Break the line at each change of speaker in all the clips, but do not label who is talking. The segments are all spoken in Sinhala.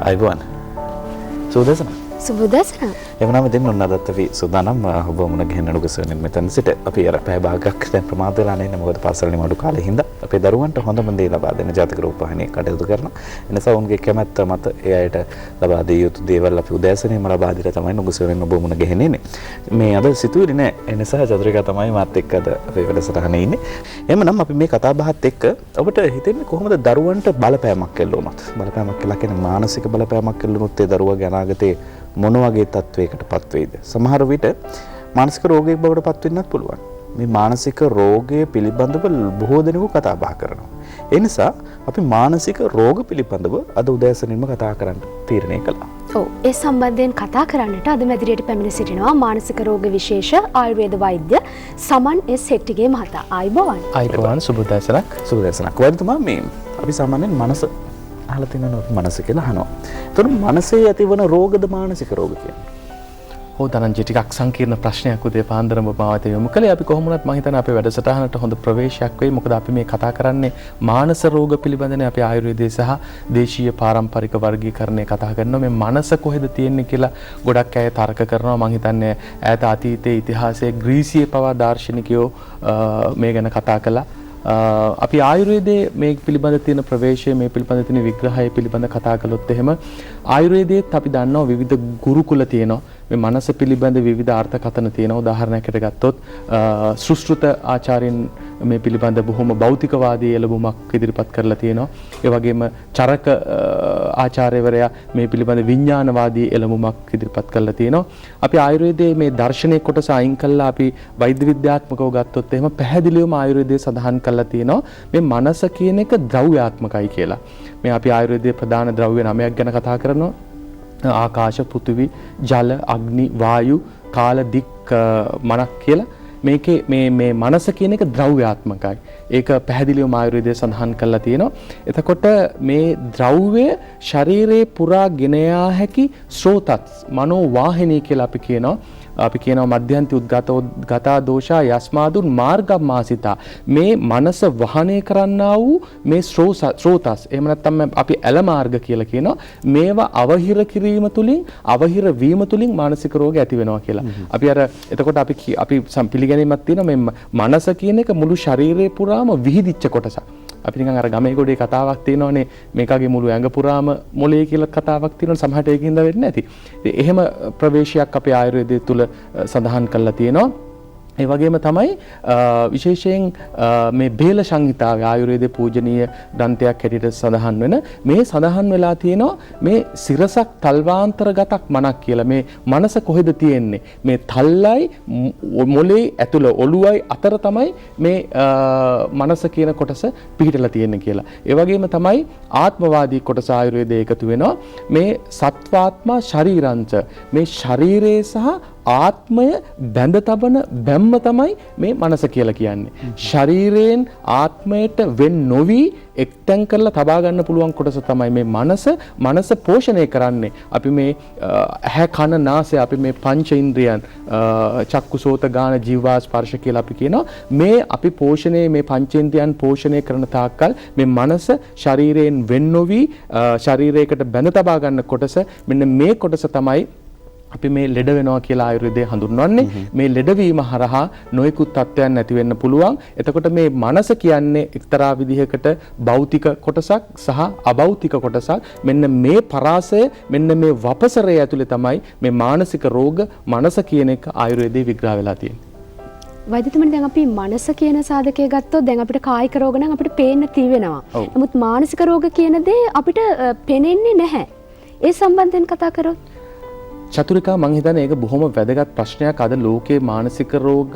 අයිබෝන් සුදසන
සුබදසන
එවනම දෙන්න ඔන්නදත් අපි සුදානම් ඔබ මුණ ගැහෙන්න නුගසෙනින් මෙතන සිට අපි අර පැය භාගයක් දැන් ප්‍රමාද වෙලා නැහැ මොකද පාසලේ මඩු කාලේ හින්දා අපේ දරුවන්ට හොඳම දේ ලබා දෙන ජාතක රූපවාහිනිය කටයුතු කරන එනිසා උන්ගේ කැමැත්ත මත ඒ අයට ලබා දිය යුතු දේවල් අපි උදෑසනේම ලබා දීලා තමයි නුගසෙනින් ඔබ මුණ ගැහෙන්නේ මේ අද සිතුවිලි නෑ ඒ නිසා චතුරිකා තමයි මාත් එක්ක අද අපේ වැඩසටහනේ ඉන්නේ එhmenan අපි මේ කතා බහත් එක්ක ඔබට හිතෙන්නේ කොහොමද දරුවන්ට බලපෑමක් කෙල්ලුණොත් බලපෑමක් කියලා කියන්නේ මානසික බලපෑමක් කෙල්ලුණොත් ඒ දරුවගේ අනාගතේ මොන වගේ තත්වයකටපත් වෙයිද සමහර විට මානසික රෝගයක් බවට පත් වෙන්නත් පුළුවන් මේ මානසික රෝගය පිළිබඳව බොහෝ දෙනෙකු කතා බහ කරනවා ඒ නිසා අපි මානසික රෝග පිළිබඳව අද උදෑසනින්ම කතා කරන්න තීරණය කළා
ඔව් ඒ සම්බන්ධයෙන් කතා කරන්නට අද මැදිරියට පැමිණ සිටිනවා මානසික රෝග විශේෂ ආයුර්වේද වෛද්‍ය සමන් එස් හෙට්ටිගේ මහතා
ආයිබෝවන් සුබදෑසනක්
වෛද්‍යතුමා මේ අපි සාමාන්‍යයෙන් මනස අහලා තියෙනවා මනස කියලා අහනවා. ඒතර මනසේ ඇතිවන රෝගද මානසික රෝග කියන්නේ?
ඔව් ධනංජය ටිකක් සංකීර්ණ ප්‍රශ්නයක් උදේ පාන්දරම මාවත යොමු කළේ. අපි කොහොම වුණත් මම හිතන්නේ අපේ වැඩසටහනට හොඳ ප්‍රවේශයක් වෙයි. මොකද අපි මේ කතා කරන්නේ මානස රෝග පිළිබඳනේ අපි ආයුර්වේදයේ සහ දේශීය පාරම්පරික වර්ගීකරණය කතා කරනවා. මේ මනස කොහෙද තියෙන්නේ කියලා ගොඩක් අය තර්ක කරනවා. මම හිතන්නේ ඈත අතීතයේ ඉතිහාසයේ ග්‍රීසියේ පවා දාර්ශනිකයෝ මේ ගැන කතා කළා. අපි ආයුර්වේදයේ මේ පිළිබඳ තියෙන ප්‍රවේශය මේ පිළිබඳ තියෙන විග්‍රහය පිළිබඳ කතා කළොත් එහෙම ආයුර්වේදයේත් අපි දන්නවා විවිධ ගුරුකුල තියෙනවා මේ මනස පිළිබඳ විවිධ අර්ථකථන තියෙනවා උදාහරණයකට ගත්තොත් සුශ්‍රුත ආචාර්යින් මේ පිළිබඳ බොහොම භෞතිකවාදී එළඹුමක් ඉදිරිපත් කරලා තියෙනවා ඒ වගේම චරක ආචාර්යවරයා මේ පිළිබඳ විඥානවාදී එළඹුමක් ඉදිරිපත් කරලා තියෙනවා අපි ආයුර්වේදයේ මේ දර්ශනීය කොටස අයින් කළා අපි වෛද්‍ය විද්‍යාත්මකව ගත්තොත් එහෙම පැහැදිලිවම ආයුර්වේදයේ සඳහන් කරලා තියෙනවා මේ මනස කියන එක ද්‍රව්‍යාත්මකයි කියලා මේ අපි ආයුර්වේදයේ ප්‍රධාන ද්‍රව්‍ය 9ක් ගැන කතා කරනවා ආකාශ පෘථිවි ජල අග්නි වායු කාල දික් මනක් කියලා මේකේ මේ මනස කියන එක ද්‍රව්‍යාත්මකයි. ඒක පැහැදිලිවම ආයුර්වේදයේ සඳහන් කරලා තියෙනවා. එතකොට මේ ද්‍රව්‍ය ශරීරේ පුරා ගෙන යා හැකි ස්රෝතස් මනෝ ዋහිනී කියලා අපි කියනවා. අපි කියනවා මධ්‍යන්ති උද්ගතා දෝෂා යස්මාදුන් මාර්ගමාසිතා මේ මනස වහනය කරන්නා වූ මේ ස්රෝතස් එහෙම නැත්නම් අපි ඇල මාර්ග කියලා කියනවා මේවා අවහිර කිරීම තුලින් අවහිර වීම තුලින් මානසික රෝග ඇති වෙනවා කියලා. අපි අර එතකොට අපි පිළිගැනීමක් තියෙනවා මේ මනස කියන එක මුළු ශරීරේ පුරාම විහිදිච්ච කොටසක්. අපි නිකන් අර ගමේ ගොඩේ කතාවක් තියෙනවනේ මේකගේ මුළු ඇඟ පුරාම මොලේ කියලා කතාවක් තියෙනවා සමහරට ඒකින්ද වෙන්නේ නැති. ඉතින් එහෙම ප්‍රවේශයක් අපේ ආයුර්වේදයේ තුල සඳහන් කරලා තියෙනවා. ඒ වගේම තමයි විශේෂයෙන් මේ බේල සංහිතාවේ ආයුර්වේදයේ පූජනීය ග්‍රන්ථයක් හැටියට සඳහන් වෙන මේ සඳහන් වෙලා තියෙනවා මේ සිරසක් තල්වාන්තරගතක් මනක් කියලා මේ මනස කොහෙද තියෙන්නේ මේ තල්ලයි මොලේ ඇතුළ ඔළුවයි අතර තමයි මේ මනස කියන කොටස පිහිටලා තියෙන්නේ කියලා. ඒ වගේම තමයි ආත්මවාදී කොටස ආයුර්වේදයේ එකතු වෙනවා මේ සත්වාත්මා ශරීරංච මේ ශරීරයේ සහ ආත්මය බැඳ තබන බැම්ම තමයි මේ මනස කියලා කියන්නේ. ශරීරයෙන් ආත්මයට වෙන් නොවි එක්තැන් කරලා තබා ගන්න පුළුවන් කොටස තමයි මේ මනස පෝෂණය කරන්නේ. අපි මේ ඇහැ කන නාසය අපි මේ පංච ඉන්ද්‍රියන් චක්කු සෝත ගාන ජීවා ස්පර්ශ කියලා අපි කියනවා. මේ අපි පෝෂණය මේ පංචේන්ද්‍රයන් පෝෂණය කරන තාක්කල් මේ මනස ශරීරයෙන් වෙන් නොවි ශරීරයකට බැඳ තබා ගන්න කොටස මෙන්න මේ කොටස තමයි අපි මේ ලෙඩ වෙනවා කියලා ආයුර්වේදයේ හඳුන්වන්නේ මේ ලෙඩවීම හරහා නොයෙකුත් තත්ත්වයන් ඇති වෙන්න පුළුවන්. එතකොට මේ මනස කියන්නේ එක්තරා විදිහකට භෞතික කොටසක් සහ අභෞතික කොටසක්. මෙන්න මේ පරාසය මෙන්න මේ වපසරය ඇතුලේ තමයි මේ මානසික රෝග මනස කියන එක ආයුර්වේදයේ විග්‍රහ වෙලා තියෙන්නේ.
වෛද්‍යතුමනි දැන් අපි මනස කියන සාධකය ගත්තොත් දැන් අපිට කායික රෝග නම් අපිට පේන්න තියෙනවා. නමුත් මානසික රෝග කියන දේ අපිට පේන්නේ නැහැ. ඒ සම්බන්ධයෙන් කතා කරොත්
චතුරිකා මං හිතන්නේ ඒක බොහොම වැදගත් ප්‍රශ්නයක්. අද ලෝකේ මානසික රෝග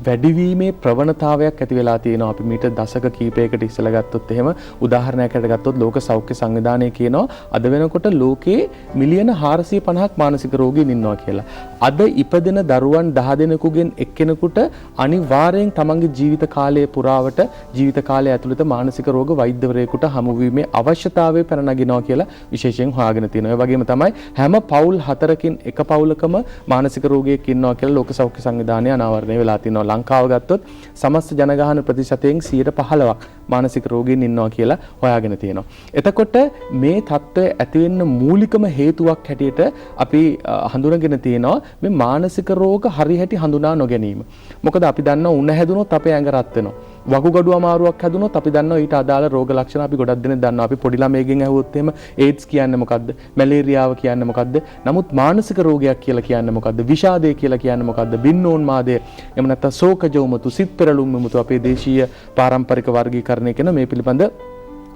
වැඩිවීමේ ප්‍රවණතාවයක් ඇති වෙලා තියෙනවා. අපි මීට දශක කීපයකට ඉස්සෙල්ලා ගත්තොත් එහෙම උදාහරණයකට ගත්තොත් ලෝක සෞඛ්‍ය සංවිධානය කියනවා අද වෙනකොට ලෝකේ මිලියන 450ක් මානසික රෝගීන් ඉන්නවා කියලා. අද ඉපදෙන දරුවන් 10 දෙනෙකුගෙන් එක්කෙනෙකුට අනිවාර්යෙන් තමන්ගේ ජීවිත කාලය පුරාවට ජීවිත කාලය ඇතුළත මානසික රෝග වෛද්‍යවරයෙකුට හමු වීමේ අවශ්‍යතාවය පැන නගිනවා කියලා විශේෂයෙන් හොයාගෙන තියෙනවා. ඒ වගේම තමයි හැම පවුල් 4කින් එක පවුලකම මානසික රෝගියෙක් ඉන්නවා කියලා ලෝක සෞඛ්‍ය සංවිධානය අනාවරණය වෙලා තිනවා. ලංකාව ගත්තොත් සමස්ත ජනගහන ප්‍රතිශතයෙන් 15% මානසික රෝගීන් ඉන්නවා කියලා හොයාගෙන තියෙනවා. එතකොට මේ තත්ත්වය ඇති වෙන්න මූලිකම හේතුවක් හැටියට අපි හඳුනගෙන තියෙනවා මේ මානසික රෝග හරිහැටි හඳුනා නොගැනීම. මොකද අපි දන්නවා උණ හැදුනොත් අපේ ඇඟ රත් වෙනවා. වකුගඩු අමාරුවක් හැදුනොත් අපි දන්නවා ඊට අදාළ රෝග ලක්ෂණ අපි ගොඩක් දෙනෙක් දන්නවා. අපි පොඩි ළමයෙක්ගෙන් ඇහුවොත් එහෙම ඒඩ්ස් කියන්නේ මොකද්ද? මැලේරියාව කියන්නේ මොකද්ද? නමුත් මානසික රෝගයක් කියලා කියන්නේ මොකද්ද? විෂාදය කියලා කියන්නේ මොකද්ද? බින්නෝන්මාදය එහෙම නැත්නම් ශෝකජ උමතු, සිත් පෙරළුම් උමතු අපේ දේශීය පාරම්පරික වර්ගීකරණය කරන මේ පිළිබඳ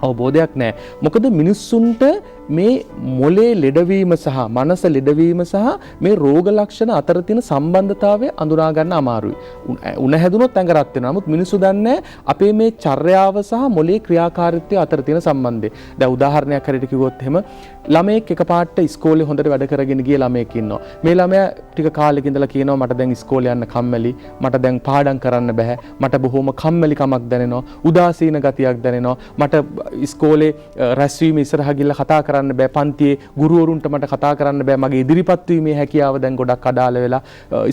අවබෝධයක් නැහැ. මොකද මිනිස්සුන්ට මේ මොලේ ලෙඩවීම සහ මනස ලෙඩවීම සහ මේ රෝග ලක්ෂණ අතර තියෙන සම්බන්ධතාවය අඳුනා ගන්න අමාරුයි. උණ හැදුනොත් ඇඟ රත් වෙනවා. නමුත් මිනිස්සු දන්නේ අපේ මේ චර්යාව සහ මොලේ ක්‍රියාකාරීත්වය අතර තියෙන සම්බන්ධය. දැන් උදාහරණයක් හරියට කිව්වොත් එහෙම ළමයෙක් එකපාරට ඉස්කෝලේ හොඳට වැඩ කරගෙන ගිය ළමයෙක් ඉන්නවා. මේ ළමයා ටික කාලෙක ඉඳලා කියනවා මට දැන් ඉස්කෝලේ යන්න කම්මැලි, මට දැන් පාඩම් කරන්න බෑ, මට බොහොම කම්මැලිකමක් දැනෙනවා, උදාසීන ගතියක් දැනෙනවා, මට ඉස්කෝලේ රැස්වීම ඉස්සරහා ගිහලා කතා කරන්න බෑ, පන්තියේ ගුරුවරුන්ට මට කතා කරන්න බෑ, මගේ ඉදිරිපත් වීමේ හැකියාව දැන් ගොඩක් අඩාල වෙලා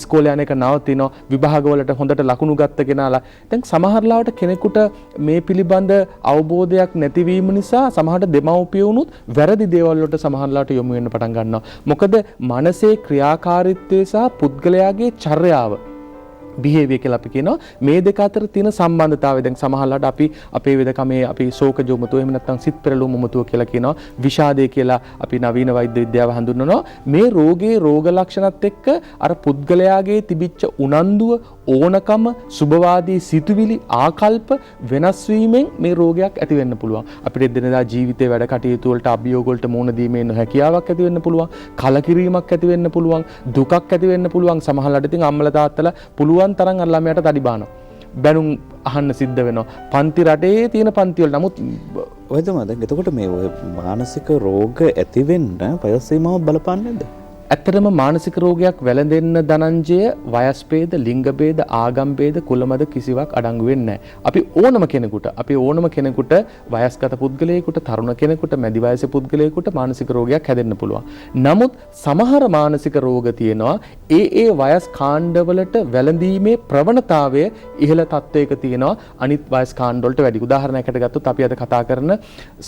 ඉස්කෝලේ යන එක නවතිනවා, විභාගවලට හොඳට ලකුණු ගත්ත කෙනාලා දැන් සමහරලාවට කෙනෙකුට මේ පිළිබඳ අවබෝධයක් නැතිවීම නිසා සමහරට දෙමව්පියෝනුත් වැරදි දේවල් වලට සමහරලාට යොමු වෙන්න පටන් ගන්නවා. මොකද මනසේ ක්‍රියාකාරීත්වය සහ පුද්ගලයාගේ චර්යාව behavior කියලා අපි කියනවා මේ දෙක අතර තියෙන සම්බන්ධතාවය. දැන් සමහරවිට අපි අපේ වෙදකමේ අපි ශෝකජ උමතුව එහෙම නැත්නම් සිත් පෙරළුම් උමතුව කියලා කියනවා, විෂාදය කියලා අපි නවීන වෛද්‍ය විද්‍යාව හඳුන්වනවා. මේ රෝගයේ රෝග ලක්ෂණත් එක්ක අර පුද්ගලයාගේ තිබිච්ච උනන්දුව, ඕනකම, සුබවාදී සිතුවිලි, ආකල්ප වෙනස් වීමෙන් මේ රෝගයක් ඇති වෙන්න පුළුවන්. අපිට එදිනෙදා ජීවිතේ වැඩ කටයුතු වලට අභියෝග වලට මුහුණ දීමේ නොහැකියාවක් ඇති වෙන්න පුළුවන්, කලකිරීමක් ඇති වෙන්න පුළුවන්, දුකක් ඇති වෙන්න පුළුවන්. සමහරවිට ඉතින් අම්මලා තාත්තලා පුළුවන් තරම් අර ළමයාට තඩි බානවා. බැනුම් අහන්න සිද්ධ වෙනවා. පන්ති රටේ තියෙන පන්ති වල. නමුත්
ඔයදම දැන් එතකොට මේ මානසික රෝග ඇති වෙන්න වයස් සීමාව බලපාන්නේ නැද්ද?
ඇත්තටම මානසික රෝගයක් වැළඳෙන්න ධනංජය වයස් ભેද, ලිංග ભેද, ආගම් ભેද, කුලමද කිසිවක් අඩංගු වෙන්නේ නැහැ. අපි ඕනම කෙනෙකුට වයස්ගත පුද්ගලයෙකුට, තරුණ කෙනෙකුට, මැදි වයසේ පුද්ගලයෙකුට මානසික රෝගයක් හැදෙන්න පුළුවන්. නමුත් සමහර මානසික රෝග තියෙනවා ඒ වයස් කාණ්ඩවලට වැළඳීමේ ප්‍රවණතාවය ඉහළ තත්ත්වයක තියෙනවා අනිත් වයස් කාණ්ඩ වලට වැඩි. උදාහරණයකට ගත්තොත් අපි අද කතා කරන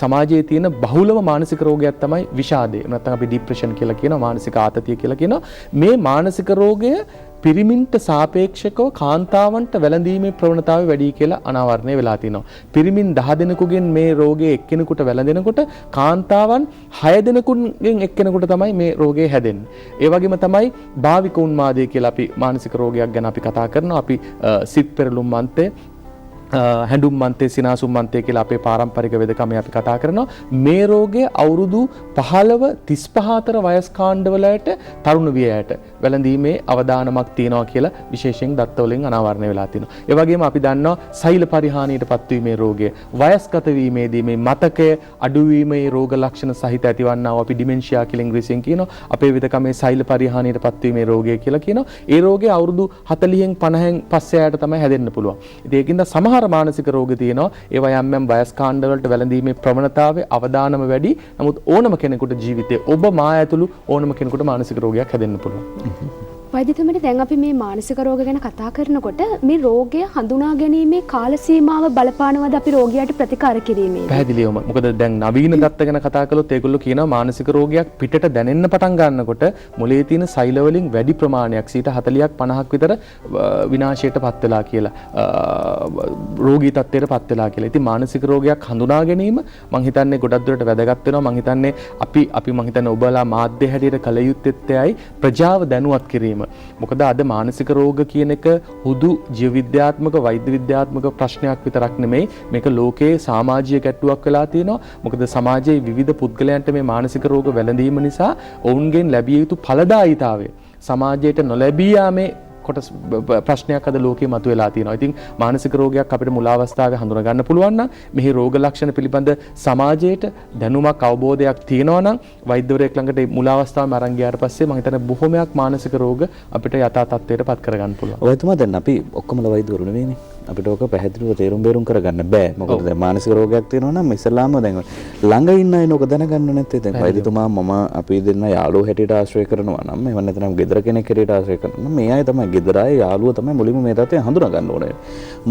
සමාජයේ තියෙන බහුලම මානසික රෝගයක් තමයි විෂාදය. නැත්නම් අපි ડિප්‍රෙෂන් කියලා කියනවා, මානසික ආතතිය කියලා කියනවා. මේ මානසික රෝගය පිරිමින්ට සාපේක්ෂකව කාන්තාවන්ට වැළඳීමේ ප්‍රවණතාවය වැඩි කියලා අනාවරණය වෙලා තිනවා. පිරිමින් 10 දෙනෙකුගෙන් මේ රෝගය එක්කෙනෙකුට වැළඳෙනකොට කාන්තාවන් 6 දෙනෙකුගෙන් එක්කෙනෙකුට තමයි මේ රෝගය හැදෙන්නේ. ඒ වගේම තමයි භාවික උන්මාදය කියලා අපි මානසික රෝගයක් ගැන අපි කතා කරනවා. අපි සිත් පෙරළුම් මන්තය, හැඬුම් මන්තේ, සිනාසුම් මන්තේ කියලා අපේ පාරම්පරික වෙදකමේ අපි කතා කරනවා. මේ රෝගය අවුරුදු 15 35 අතර වයස් කාණ්ඩවලට තරුණ වියයට වැළඳීමේ අවදානමක් තියෙනවා කියලා විශේෂයෙන් දත්තවලින් අනාවරණය වෙලා තිනවා. ඒ වගේම අපි දන්නවා සෛල පරිහානියට පත්වීමේ රෝගය, වයස්ගත වීමේදී මේ මතකය අඩුවීමේ රෝග ලක්ෂණ සහිත ඇතිවන්නා වූ අපි ඩිමෙන්ෂියා කියලා ඉංග්‍රීසියෙන් කියනවා. අපේ වෙදකමේ සෛල පරිහානියට පත්වීමේ රෝගය කියලා කියනවා. ඒ රෝගය අවුරුදු 40න් 50න් පස්සේ ආයට තමයි හැදෙන්න පුළුවන්. ඉතින් ඒකින්ද සමහර මානසික රෝග තියෙනවා. ඒවා යම් වයස් කාණ්ඩ වලට වැළඳීමේ ප්‍රවණතාවය අවදානම වැඩි. නමුත් ඕනම කෙනෙකුට ජීවිතේ ඔබ මා ඇතුළු ඕනම කෙනෙකුට මානසික රෝගයක් හැදෙන්න පුළුවන්.
වෛද්‍යතුමනි, දැන් අපි මේ මානසික රෝග ගැන කතා කරනකොට මේ රෝගය හඳුනා ගැනීමේ කාල සීමාව බලපානවද අපි රෝගියාට ප්‍රතිකාර කිරීමේ?
පැහැදිලිවම. මොකද දැන් නවීන දත්ත ගැන කතා කළොත් ඒගොල්ලෝ කියනවා මානසික රෝගයක් පිටට දැනෙන්න පටන් ගන්නකොට මොලේ තියෙන සෛල වලින් වැඩි ප්‍රමාණයක් 40ක් 50ක් විතර විනාශයට පත් වෙලා කියලා, රෝගී තත්ත්වයට පත් වෙලා කියලා. ඉතින් මානසික රෝගයක් හඳුනා ගැනීම මම හිතන්නේ ගොඩක් දුරට වැදගත් වෙනවා. මම හිතන්නේ අපි මම හිතන්නේ ඔබලා මාධ්‍ය හැටියට කල යුත්තේයි ප්‍රජාව දැනුවත් කිරීම. මොකද අද මානසික රෝග කියන එක හුදු ජීව විද්‍යාත්මක, වෛද්‍ය විද්‍යාත්මක ප්‍රශ්නයක් විතරක් නෙමෙයි. මේක ලෝකයේ සමාජීය ගැටලුවක් වෙලා තියෙනවා. මොකද සමාජයේ විවිධ පුද්ගලයන්ට මේ මානසික රෝග වැළඳීම නිසා ඔවුන්ගෙන් ලැබිය යුතු ඵලදායීතාවය සමාජයට නොලැබී යාමේ කොටස් ප්‍රශ්නයක් අද ලෝකේ මතුවලා තියෙනවා. ඉතින් මානසික රෝගයක් අපිට මුල අවස්ථාවේ හඳුනා ගන්න පුළුවන් නම්, මෙහි රෝග ලක්ෂණ පිළිබඳ සමාජයට දැනුමක්, අවබෝධයක් තියෙනවා නම් වෛද්‍යවරයෙක් ළඟට මුල අවස්ථාවේම අරන් ගියාට පස්සේ මම හිතන්නේ බොහොමයක් මානසික රෝග අපිට යථා තත්ත්වයට පත් කරගන්න පුළුවන්.
ඔයතුමා දැන් අපි ඔක්කොමලා වෛද්‍යවරු නෙවෙයිනේ. අපිට ඕක පැහැදිලිව තේරුම් බේරුම් කරගන්න බෑ. මොකද දැන් මානසික රෝගයක් තියෙනවා නම් ඉස්සලාම දැන් ළඟ ඉන්න අය නෝක දැනගන්න නැත්තේ. දැන් වෛද්‍යතුමා මම අපි දෙන්න යාළුවෝ හැටියට ආශ්‍රය කරනවා නම් එහෙම නැත්නම් ගෙදර කෙනෙක් හැටියට ආශ්‍රය කරනවා නම් මේ අය තමයි ගෙදර අය යාළුවෝ තමයි මුලින්ම මේ තත්ත්වය හඳුනා ගන්න ඕනේ.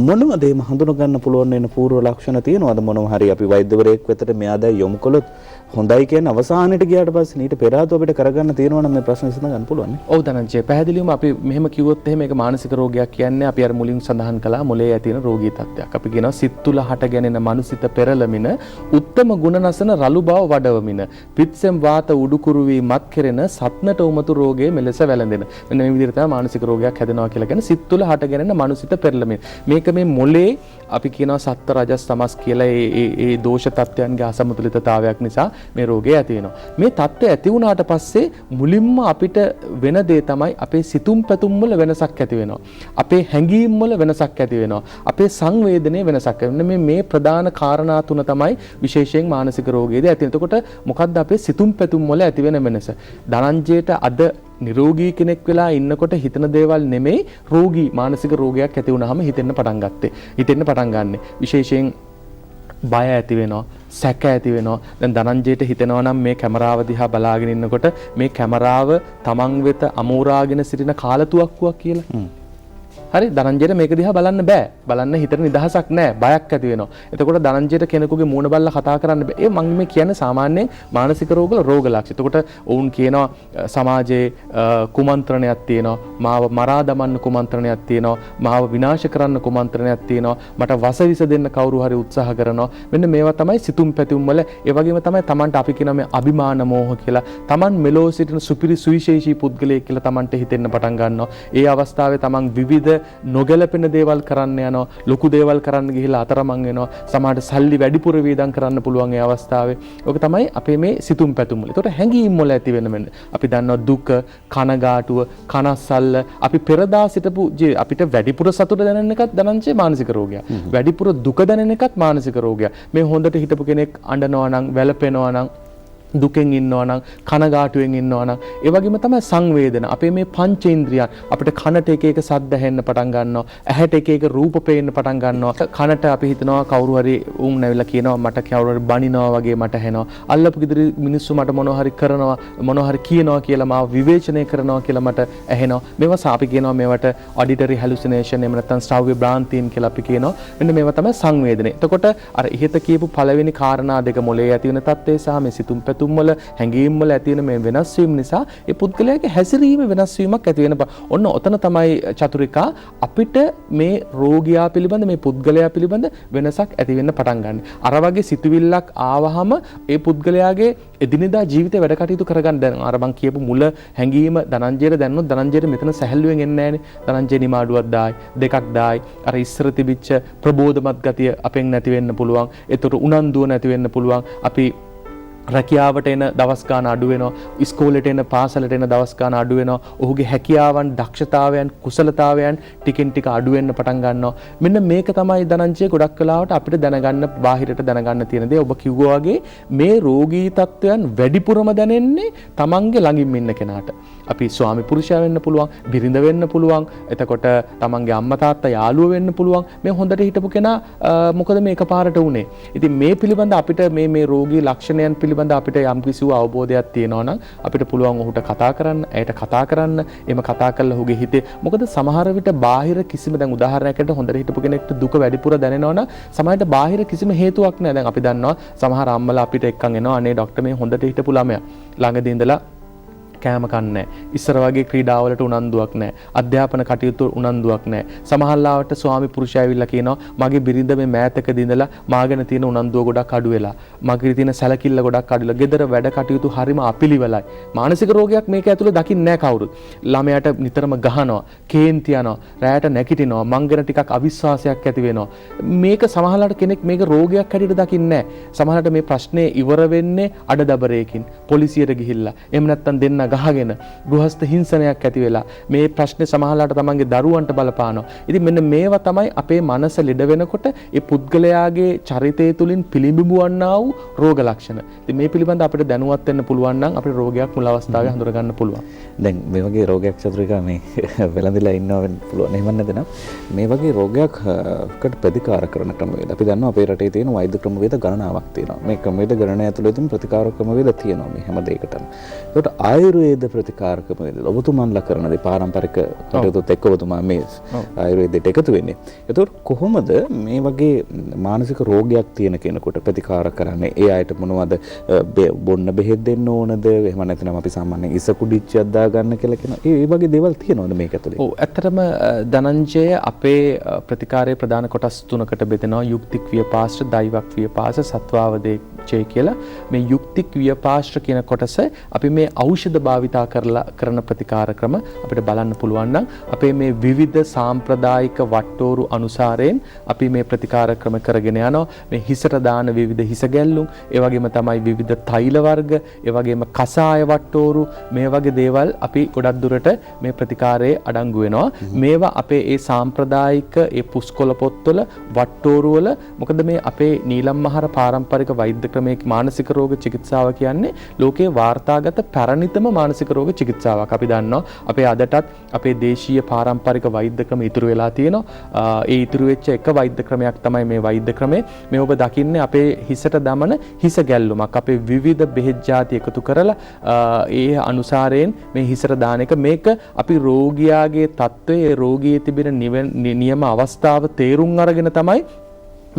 මොනවද මේ හඳුනා ගන්න පුළුවන් වෙන පූර්ව ලක්ෂණ තියෙනවද මොනවා හරි අපි වෛද්‍යවරයෙක් වෙතට මෙයා දැන් යොමු කළොත් හොඳයි කියන අවසානයේට ගියාට පස්සේ ඊට පෙර ආතු අපිට කරගන්න තියෙනවා නම් මේ ප්‍රශ්න විසඳ ගන්න පුළුවන් නේ.
ඔව් ධනංජය පැහැදිලිවම අපි මෙහෙම කිව්වොත් එහෙම ඒක මානසික රෝගයක් කියන්නේ අපි අර මුලින් සඳහන් කළා මොලේ ඇති වෙන රෝගී තත්ත්වයක්. අපි කියනවා සිත් තුළ හටගෙනෙන මනුසිත පෙරළමින උත්තම ගුණ නැසන රළු බව වඩවමින පිත්සෙම් වාත උඩුකුරු වී මත් කෙරෙන සත්නට උමතු රෝගයේ මෙලෙස වැළඳෙන. මෙන්න මේ විදිහට තමයි මානසික රෝගයක් හැදෙනවා කියලා කියන්නේ සිත් තුළ හටගෙනෙන මනුසිත පෙරළමින. මේක මේ මොලේ අපි කියනවා සත්ත්ව රජස් තමස් කියලා ඒ දෝෂ තත්ත්වයන්ගේ අසමතුලිතතාවයක් නිසා මේ රෝගය ඇති වෙනවා. මේ තත්ත්වය ඇති වුණාට පස්සේ මුලින්ම අපිට වෙන දේ තමයි අපේ සිතුම් පැතුම් වල වෙනසක් ඇති වෙනවා. අපේ හැඟීම් වල වෙනසක් ඇති වෙනවා. අපේ සංවේදනයේ වෙනසක් ඇති වෙනවා. මේ ප්‍රධාන කාරණා තුන තමයි විශේෂයෙන් මානසික රෝගයේදී ඇති වෙන. එතකොට මොකද්ද අපේ සිතුම් පැතුම් වල ඇති වෙන වෙනස? ධනංජයට අද නිරෝගී කෙනෙක් වෙලා ඉන්නකොට හිතන දේවල් නෙමෙයි රෝගී මානසික රෝගයක් ඇති වුනහම හිතෙන්න පටන් ගත්තේ. හිතෙන්න පටන් ගන්නෙ. විශේෂයෙන් බය ඇති වෙනවා, සැක ඇති වෙනවා. දැන් ධනංජයට හිතෙනවා නම් මේ කැමරාව දිහා බලාගෙන ඉන්නකොට මේ කැමරාව තමන් වෙත අමෝරාගෙන සිටින කාලතුවක්කුවක් කියලා. හරි ධනංජයට මේක දිහා බලන්න බෑ. බලන්න හිතට නිදහසක් නැහැ. බයක් ඇති වෙනවා. එතකොට ධනංජයට කෙනෙකුගේ මූණ බල්ලා කතා කරන්න බෑ. ඒ මම මේ කියන්නේ සාමාන්‍යයෙන් මානසික රෝගවල රෝග ලක්ෂණ. එතකොට ඔවුන් කියනවා සමාජයේ කුමන්ත්‍රණයක් තියෙනවා. මාව මරා දමන්න කුමන්ත්‍රණයක් තියෙනවා. මාව විනාශ කරන්න කුමන්ත්‍රණයක් තියෙනවා. මට වසවිස දෙන්න කවුරු හරි උත්සාහ කරනවා. මෙන්න මේවා තමයි සිතුම් පැතුම් වල. ඒ වගේම තමයි Tamanට අපි කියන මේ අභිමාන මෝහ කියලා. Taman මෙලෝ සිටින සුපිරි සුවිශේෂී පුද්ගලයෙක් කියලා Tamanට හිතෙන්න පටන් ගන්නවා. ඒ අවස්ථාවේ Taman විවිධ නොගැලපෙන දේවල් කරන්න යනවා. ලොකු දේවල් කරන්න ගිහිල්ලා අතරමං වෙනවා. සමහරට සල්ලි වැඩිපුර වේදම් කරන්න පුළුවන් ඒ අවස්ථාවේ. ඔක තමයි අපේ මේ සිතුම් පැතුම් වල. ඒකට හැඟීම් වල ඇති වෙන මෙන්න. අපි දන්නවා දුක, කනගාටුව, කනස්සල්ල අපි පෙරදා සිටපු අපිට වැඩිපුර සතුට දැනෙන එකත් ධනංජය මානසික රෝගයක්. වැඩිපුර දුක දැනෙන එකත් මානසික රෝගයක්. මේ හොඳට හිටපු කෙනෙක් අඬනවා නම්, වැළපෙනවා නම්, දුකෙන් ඉන්නවා නම්, කනගාටුවෙන් ඉන්නවා නම්, ඒ වගේම තමයි සංවේදන. අපේ මේ පංචේන්ද්‍රියන් අපිට කනට එක එක ශබ්ද ඇහෙන්න පටන් ගන්නවා, ඇහැට එක එක රූප පේන්න පටන් ගන්නවා. කනට අපි හිතනවා කවුරු හරි උන් නැවිලා කියනවා මට කවුරු හරි බනිනවා වගේ මට ඇහෙනවා. අල්ලපු ගෙදර මිනිස්සු මට මොනවා හරි කරනවා, මොනවා හරි කියනවා කියලා මාව විවේචනය කරනවා කියලා මට ඇහෙනවා. මේවා අපි කියනවා මේවට ඔඩිටරි හැලුසිනේෂන් එහෙම නැත්නම් ශ්‍රව්‍ය භ්‍රාන්තීන් කියලා අපි කියනවා. මෙන්න මේවා තමයි සංවේදනය. එතකොට අර ඉහත කියපු පළවෙනි කාරණා දෙක මොලේ ඇති වෙන තත්ත්වය සහ මේ සිතුම් තුම්වල හැඟීම් වල ඇති වෙන මේ වෙනස් වීම නිසා ඒ පුද්ගලයාගේ හැසිරීම වෙනස් වීමක් ඇති වෙන ඔන්න ඔතන තමයි චතුරිකා අපිට මේ රෝගියා පිළිබඳ මේ පුද්ගලයා පිළිබඳ වෙනසක් ඇති වෙන්න පටන් ගන්න. අර වගේ සිතුවිල්ලක් ආවහම ඒ පුද්ගලයාගේ එදිනෙදා ජීවිතේ වැඩ කටයුතු කරගන්න දැන් අර මං කියපු මුල හැඟීම ධනංජයට දැන්නොත් ධනංජයට මෙතන සැහැල්ලුවෙන් එන්නේ නැහනේ. ධනංජය නිමාඩුවක් දායි, දෙකක් දායි. අර ඉස්සර තිබිච්ච ප්‍රබෝධමත් ගතිය අපෙන් නැති වෙන්න පුළුවන්. ඒතර උනන්දුව නැති වෙන්න පුළුවන්. අපි රැකියාවට එන දවස් ගාන අඩු වෙනවා. ඉස්කෝලේට එන පාසලට එන දවස් ගාන අඩු වෙනවා. ඔහුගේ හැකියාවන්, දක්ෂතාවයන්, කුසලතාවයන් ටිකෙන් ටික අඩු වෙන්න පටන් ගන්නවා. මෙන්න මේක තමයි ධනංජය ගොඩක් වෙලාවට අපිට දැනගන්න, බාහිරට දැනගන්න තියෙන දේ. ඔබ කිව්වා වගේ මේ රෝගී තත්ත්වයන් වැඩිපුරම දැනෙන්නේ තමන්ගේ ළඟින් ඉන්න කෙනාට. අපි ස්වාමි පුරුෂයා වෙන්න පුළුවන්, බිරිඳ වෙන්න පුළුවන්, එතකොට තමන්ගේ අම්මා තාත්තා යාළුවෝ වෙන්න පුළුවන්. මේ හොඳට හිටපු කෙනා මොකද මේ එකපාරට වුනේ? ඉතින් මේ පිළිබඳ අපිට මේ රෝගී ලක්ෂණයන් පිළිබඳ අපිට යම් කිසි අවබෝධයක් තියෙනවා නම් අපිට පුළුවන් ඔහුට කතා කරන්න, ඇයට කතා කරන්න. එහෙම කතා කරලා ඔහුගේ හිතේ මොකද සමහර විට බාහිර කිසිම දැන් උදාහරණයකට හොඳට හිටපු කෙනෙක්ට දුක වැඩිපුර දැනෙනවා නම් සමහරට බාහිර කිසිම හේතුවක් නැහැ. දැන් අපි දන්නවා සමහර අම්මලා අපිට එක්කන් එනවා අනේ ડોක්ටර් මේ හොඳට හිටපු ළමයා ළඟදී ඉඳලා කෑම කන්නේ ඉස්සර වගේ ක්‍රීඩාවලට උනන්දුවක් නැහැ. අධ්‍යාපන කටයුතු උනන්දුවක් නැහැ. සමහරවිට ස්වාමි පුරුෂයා ඇවිල්ලා කියනවා මගේ බිරිඳ මේ මෑතකදී ඉඳලා මාගෙන තියෙන උනන්දුව ගොඩක් අඩු වෙලා. මගේ තියෙන සැලකිල්ල ගොඩක් අඩු වෙලා. ගෙදර වැඩ කටයුතු හරිම අපිලිවෙලයි. මානසික රෝගයක් මේක ඇතුළේ දකින්නේ නැහැ කවුරුත්. ළමයාට නිතරම ගහනවා, කේන්ති යනවා, රැයට නැගිටිනවා, මංගන ටිකක් අවිශ්වාසයක් ඇති වෙනවා. මේක සමහරවිට කෙනෙක් මේක රෝගයක් හැටියට දකින්නේ නැහැ. සමහරවිට මේ ප්‍රශ්නේ ඉවර වෙන්නේ අඩදබරයකින්, පොලිසියට ගිහිල්ලා. එහෙම නැත්නම් දෙන්න ගහගෙන ගෘහස්ත හිංසනයක් ඇති වෙලා මේ ප්‍රශ්නේ සමහරලාට තමන්ගේ දරුවන්ට බලපානවා. ඉතින් මෙන්න මේවා තමයි අපේ මනස ලෙඩ වෙනකොට ඒ පුද්ගලයාගේ චරිතය තුලින් පිළිඹුවන්නා වූ රෝග ලක්ෂණ. ඉතින් මේ පිළිබඳව අපිට දැනුවත් වෙන්න පුළුවන් නම් අපිට රෝගයක් මුල අවස්ථාවේ හඳුනා ගන්න පුළුවන්.
දැන් මේ වගේ රෝගයක් චතුරිකා මේ වෙළඳිලා ඉන්නවා වෙන්න පුළුවන්. එහෙම නැත්නම් මේ වගේ රෝගයක්කට ප්‍රතිකාර කරන ක්‍රමවේද අපි දන්නවා අපේ රටේ තියෙන වෛද්‍ය ක්‍රමවේද ගණනාවක් තියෙනවා. මේ ක්‍රමවේද ගණනය ඇතුළතින් ප්‍රතිකාර ක්‍රමවේද තියෙනවා මේ හැම දෙයකටම. ඒකට ආයුර්වේද ප්‍රතිකාර ක්‍රමවේද ඔබතුමන්ලා කරන දේ පාරම්පරික කටයුතුත් එක්ක ඔබතුමා මේ ආයුර්වේදයට එකතු වෙන්නේ. ඒතකොට කොහොමද මේ වගේ මානසික රෝගයක් තියෙන කෙනෙකුට ප්‍රතිකාර කරන්නේ? ඒ අයට මොනවද බොන්න බෙහෙත් දෙන්න ඕනද? එහෙම නැත්නම් අපි සාමාන්‍යයෙන් ඉස කුඩිච්චයක් දා ගන්න කියලා කියන ඒ වගේ දේවල් තියෙනවද මේක ඇතුලේ?
ඔව් ඇත්තටම ධනංජය අපේ ප්‍රතිකාරයේ ප්‍රධාන කොටස් තුනකට බෙදෙනවා. යුක්තික් ව්‍යපාශ්‍ර, දෛවක් ව්‍යපාශ්‍ර, සත්වාවදේචය කියලා. මේ යුක්තික් ව්‍යපාශ්‍ර කියන කොටස අපි මේ ඖෂධ භාවිතා කරලා කරන ප්‍රතිකාර ක්‍රම අපිට බලන්න පුළුවන් නම් අපේ මේ විවිධ සාම්ප්‍රදායික වට්ටෝරු අනුසාරයෙන් අපි මේ ප්‍රතිකාර ක්‍රම කරගෙන යනවා. මේ හිසට දාන විවිධ හිස ගැල්ලුම්, ඒ වගේම තමයි විවිධ තෛල වර්ග, ඒ වගේම කසාය වට්ටෝරු, මේ වගේ දේවල් අපි ගොඩක් දුරට මේ ප්‍රතිකාරයේ අඩංගු වෙනවා. මේවා අපේ ඒ සාම්ප්‍රදායික ඒ පුස්කොළ පොත්වල වට්ටෝරු වල මොකද මේ අපේ නීලම් මහර පාරම්පරික වෛද්‍ය ක්‍රමයේ මානසික රෝග චිකිත්සාව කියන්නේ ලෝකේ වාර්තාගත පැරණිතම මානසික රෝග චිකිත්සාවක්. අපි දන්නවා අපේ අදටත් අපේ දේශීය පාරම්පරික වෛද්‍ය ක්‍රම ඉතුරු වෙලා තියෙනවා. ඒ ඉතුරු වෙච්ච එක වෛද්‍ය ක්‍රමයක් තමයි මේ වෛද්‍ය ක්‍රමය. මේ ඔබ දකින්නේ අපේ හිසට දමන හිස ගැල්ලුමක්. අපේ විවිධ බෙහෙත් ಜಾති එකතු කරලා ඒ අනුසාරයෙන් මේ හිසට දාන එක. මේක අපි රෝගියාගේ තත්ත්වයේ රෝගියේ තිබෙන නියම අවස්ථාව තේරුම් අරගෙන තමයි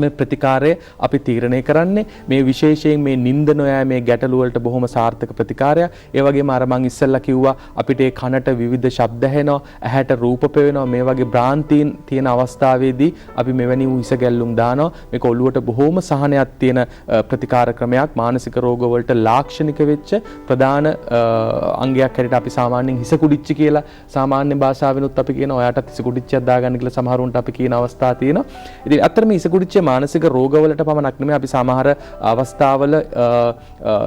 මේ ප්‍රතිකාරය අපි තීරණය කරන්නේ. මේ විශේෂයෙන් මේ නිින්ද නොයෑමේ ගැටලු වලට බොහොම සාර්ථක ප්‍රතිකාරයක්. ඒ වගේම අර මං ඉස්සෙල්ලා කිව්වා අපිට ඒ කනට විවිධ ශබ්ද ඇහෙනවා, ඇහැට රූප පේනවා, මේ වගේ භ්‍රාන්තීන් තියෙන අවස්ථාවේදී අපි මෙවැනි හිස ගැල්ලුම් දානවා. මේක ඔළුවට බොහොම සහනයක් තියෙන ප්‍රතිකාර ක්‍රමයක්. මානසික රෝග වලට ලාක්ෂණික වෙච්ච ප්‍රධාන අංගයක් හැටියට අපි සාමාන්‍යයෙන් හිස කුඩිච්ච කියලා සාමාන්‍ය භාෂාවෙනුත් අපි කියන ඔයාටත් හිස කුඩිච්චයක් දාගන්න කියලා සමහරුන්ට අපි කියන අවස්ථා තියෙනවා. ඉතින් අත්‍තරම හිස කුඩිච්ච මානසික රෝගවලට පමණක් නෙමෙයි අපි සමහර අවස්ථාවල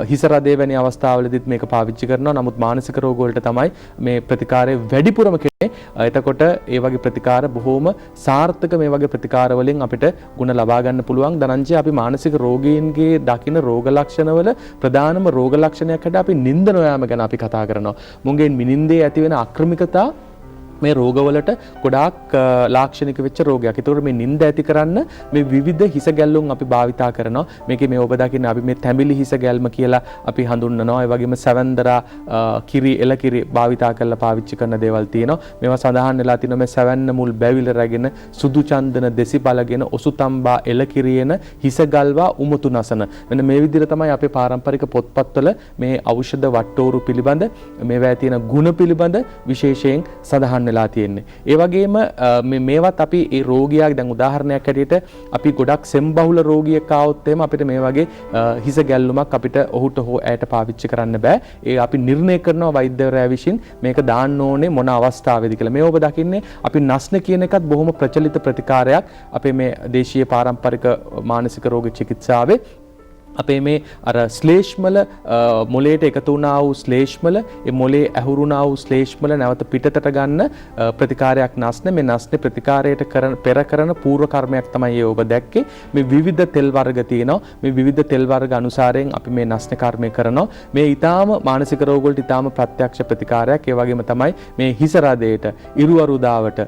හිස රදේ වැනි අවස්ථාවලදීත් මේක පාවිච්චි කරනවා. නමුත් මානසික රෝග වලට තමයි මේ ප්‍රතිකාරය වැඩිපුරම කරන්නේ. එතකොට ඒ වගේ ප්‍රතිකාර බොහොම සාර්ථක මේ වගේ ප්‍රතිකාර වලින් අපිට ගුණ ලබා ගන්න පුළුවන්. ධනංජය අපි මානසික රෝගීන්ගේ දකින්න රෝග ලක්ෂණවල ප්‍රධානම රෝග ලක්ෂණයක් හැටියට අපි නිින්ද නොයාම ගැන අපි කතා කරනවා. මුන්ගේ නිින්දේ ඇති වෙන අක්‍රමිකතා මේ රෝගවලට ගොඩාක් ලාක්ෂණික වෙච්ච රෝගයක්. ඒතකොට මේ නිින්ද ඇති කරන්න මේ විවිධ හිස ගැල්ලුම් අපි භාවිතා කරනවා. මේකේ මේ ඔබ දකින්න අපි මේ තැඹිලි හිස ගැල්ම කියලා අපි හඳුන්වනවා. ඒ වගේම සැවන්දරා කිරි එලකිරි භාවිතා කරලා පාවිච්චි කරන දේවල් තියෙනවා. මේවා සඳහන් වෙලා තියෙනවා මේ සැවන්න මුල් බැවිල රැගෙන සුදු චන්දන දෙසි බලගෙන ඔසුතම්බා එලකිරියන හිස ගල්වා උමුතු නසන. මෙන්න මේ විදිහට තමයි අපේ පාරම්පරික පොත්පත්වල මේ ඖෂධ වට්ටෝරු පිළිබඳ මේවා තියෙන ගුණ පිළිබඳ විශේෂයෙන් සඳහන් වෙලා තියෙන්නේ. ඒ වගේම මේවත් අපි ඒ රෝගියාගේ දැන් උදාහරණයක් හැටියට අපි ගොඩක් සෙම්බහුල රෝගියෙක් ආවොත් එහෙම අපිට මේ වගේ හිස ගැල්ලුමක් අපිට ඔහුට හෝ ඇයට පාවිච්චි කරන්න බෑ. ඒ අපි නිර්ණය කරනවා වෛද්‍යවරයා විසින් මේක දාන්න ඕනේ මොන අවස්ථාවේදී කියලා. මේ ඔබ දකින්නේ අපි නස්න කියන එකත් බොහොම ප්‍රචලිත ප්‍රතිකාරයක් අපේ මේ දේශීය පාරම්පරික මානසික රෝග චිකිත්සාවේ. අපේ මේ අර ස්ලේෂ්මල මොලේට එකතු වුණා වූ ස්ලේෂ්මල ඒ මොලේ ඇහුරුණා වූ ස්ලේෂ්මල නැවත පිටතට ගන්න ප්‍රතිකාරයක් නස්න. මේ නස්නේ ප්‍රතිකාරයට පෙර කරන පූර්ව කර්මයක් තමයි ඔබ දැක්කේ. මේ විවිධ තෙල් වර්ග තියෙනවා. මේ විවිධ තෙල් වර්ග අනුසාරයෙන් අපි මේ නස්න කර්මය කරනවා. මේ ඊටාම මානසික රෝග වලට ඊටාම ප්‍රත්‍යක්ෂ ප්‍රතිකාරයක්. ඒ වගේම තමයි මේ හිස රදයට, ඉරුවරුදාවට,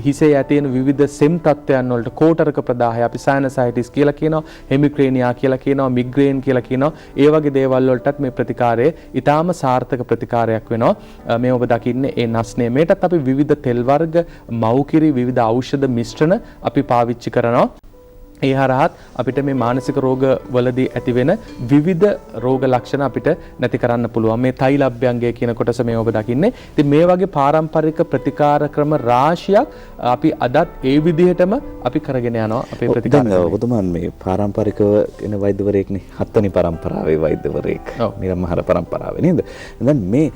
හිසේ ඇති වෙන විවිධ සෙම් තත්ත්වයන් වලට කෝටරක ප්‍රදාහය අපි සයිනසයිටිස් කියලා කියනවා, හෙමික්‍රේනියා කියලා කියනවා, මිග්‍රේන් කියලා කියනවා. ඒ වගේ දේවල් වලටත් මේ ප්‍රතිකාරය ඊටාම සාර්ථක ප්‍රතිකාරයක් වෙනවා. මේ ඔබ දකින්නේ ඒ නස්නේ. මේකටත් අපි විවිධ තෙල් වර්ග, මව්කිරි, විවිධ ඖෂධ මිශ්‍රණ අපි පාවිච්චි කරනවා. ඒ හරහත් අපිට මේ මානසික රෝග වලදී ඇති වෙන විවිධ රෝග ලක්ෂණ අපිට නැති කරන්න පුළුවන්. මේ තෛලබ්බ්‍යංගය කියන කොටස මේ ඔබ දකින්නේ. ඉතින් මේ වගේ පාරම්පරික ප්‍රතිකාර ක්‍රම රාශියක් අපි අදත් ඒ විදිහටම අපි කරගෙන යනවා අපේ ප්‍රතිකාර.
දැන් ඔබතුමන් මේ පාරම්පරිකව එන වෛද්‍යවරයෙක්නේ, හත්වෙනි පරම්පරාවේ වෛද්‍යවරයෙක්. නිරම්මහර පරම්පරාවේ නේද? දැන් මේ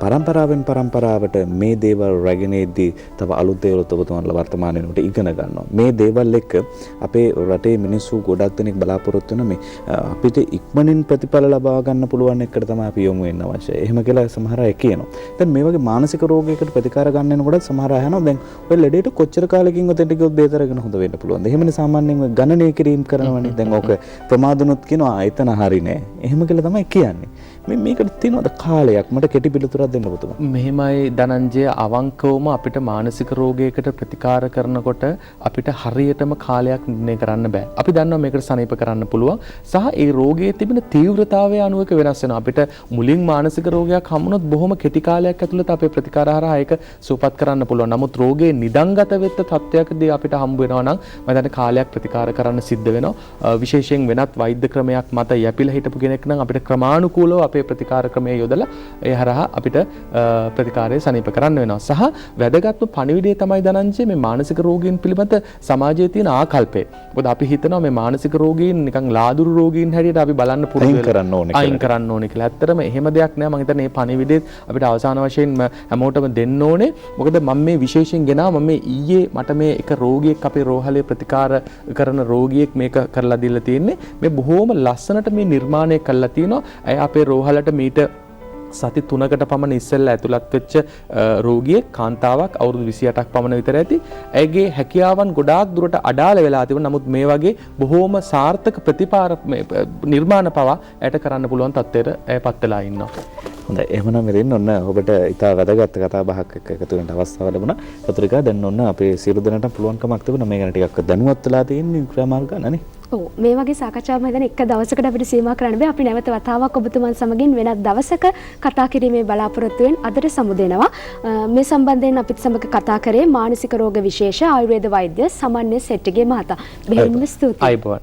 පරම්පරාවෙන් පරම්පරාවට මේ දේවල් රැගෙන එද්දී තව අලුත් දේවල් ඔබතුමන්ලා වර්තමානයේ උට ඉගෙන ගන්නවා. මේ දේවල් එක්ක අපේ රටේ මිනිස්සු ගොඩක් දෙනෙක් බලාපොරොත්තු වෙන මේ අපිට ඉක්මනින් ප්‍රතිඵල ලබා ගන්න පුළුවන් එකට තමයි අපි යොමු වෙන්න අවශ්‍යයි. එහෙම කියලා සමහර අය කියනවා. දැන් මේ වගේ මානසික රෝගයකට ප්‍රතිකාර ගන්න යනකොට සමහර අය අහනවා දැන් ඔය ලෙඩේට කොච්චර කාලෙකින් ඔතෙන්ට ගියොත් බේතරගෙන හොඳ වෙන්න පුළුවන්ද? එහෙමනේ සාමාන්‍යයෙන් ඔය ගණනය කිරීම කරනවනේ. දැන් ඕක ප්‍රමාදුනොත් කියනවා එතන හරි නෑ. එහෙම කියලා තමයි කියන්නේ. මේකට තියෙනවද කාලයක්? මට කෙටි පිළිතුරක් දෙන්න පුතුමා.
මෙහෙමයි ධනංජය, අවංකවම අපිට මානසික රෝගයකට ප්‍රතිකාර කරනකොට අපිට හරියටම කාලයක් නිර්ණය කරන්න බෑ. අපි දන්නවා මේකට සනීප කරන්න පුළුවන් සහ ඒ රෝගයේ තිබෙන තීව්‍රතාවය අනුව වෙනස් වෙනවා. අපිට මුලින් මානසික රෝගයක් හමුනොත් බොහොම කෙටි කාලයක් ඇතුළත අපේ ප්‍රතිකාර හරහා ඒක සුවපත් කරන්න පුළුවන්. නමුත් රෝගේ නිදන්ගත වෙච්ච තත්ත්වයකදී අපිට හම්බ වෙනවා නම් මම දැන් කාලයක් ප්‍රතිකාර කරන්න සිද්ධ වෙනවා. විශේෂයෙන් වෙනත් වෛද්‍ය ක්‍රමයක් මත යැපිලා හිටපු කෙනෙක් නම් අපිට ක්‍රමානුකූලව අපේ ප්‍රතිකාර ක්‍රමය යොදලා ඒ හරහා අපිට ප්‍රතිකාරය සනීප කරන්න වෙනවා. සහ වැදගත්ම පණිවිඩය තමයි ධනංජය මේ මානසික රෝගීන් පිළිබඳ සමාජයේ තියෙන ආකල්පය. මොකද අපි හිතනවා මේ මානසික රෝගීන් නිකන් ලාදුරු රෝගීන් හැටියට අපි බලන්න පුරුදු අයින් කරන්න ඕනේ කියලා. ඇත්තටම එහෙම දෙයක් නෑ. මම හිතන්නේ මේ පණිවිඩෙත් අපිට අවසාන වශයෙන් හැමෝටම දෙන්න ඕනේ. මොකද මම මේ විශේෂයෙන් ගෙනාවා මම ඊයේ මට මේ එක රෝගියෙක් අපේ රෝහලේ ප්‍රතිකාර කරන රෝගියෙක් මේක කරලා දීලා තියෙන්නේ. මේ බොහොම ලස්සනට මේ නිර්මාණය කළා තියෙනවා. ඇය අපේ රෝහලට මීට සති 3කට පමණ ඉස්සෙල්ලා ඇතුළත් වෙච්ච රෝගියෙක්, කාන්තාවක්, අවුරුදු 28ක් පමණ විතර ඇති. ඇයගේ හැකියාවන් ගොඩාක් දුරට අඩාල වෙලා තිබුණා. නමුත් මේ වගේ බොහොම සාර්ථක ප්‍රතිපාර නිර්මාණ පවා ඇයට කරන්න පුළුවන් තත්ත්වයට ඇයපත් වෙලා ඉන්නවා.
හොඳයි. එහෙමනම් මෙරින් ඔන්න ඔබට ඉතා වැදගත් කතා බහක් එක්ක එකතු වෙන්න අවස්ථාව ලැබුණා. පත්‍රිකා දැන් ඔන්න අපේ සියලු දෙනාට පුළුවන්කමක් තිබුණා මේ ගැන ටිකක් දැනුවත් වෙලා තියෙන ක්‍රමාර්ග ගන්නනේ.
ඔව් මේ වගේ සාකච්ඡාවක් මම හිතන්නේ එක දවසකට අපිට සීමා කරන්න බෑ. අපි නැවත වතාවක් ඔබතුමන් සමගින් වෙනත් දවසක කතා කිරීමේ බලාපොරොත්තු වෙන අදට සමුදෙනවා. මේ සම්බන්ධයෙන් අපිත් සමග කතා කරේ මානසික රෝග විශේෂ ආයුර්වේද වෛද්‍ය සමන්‍ය සෙට්ටිගේ මහතා. බෙහෙවින්ම ස්තුතියි.
අයබෝවන්.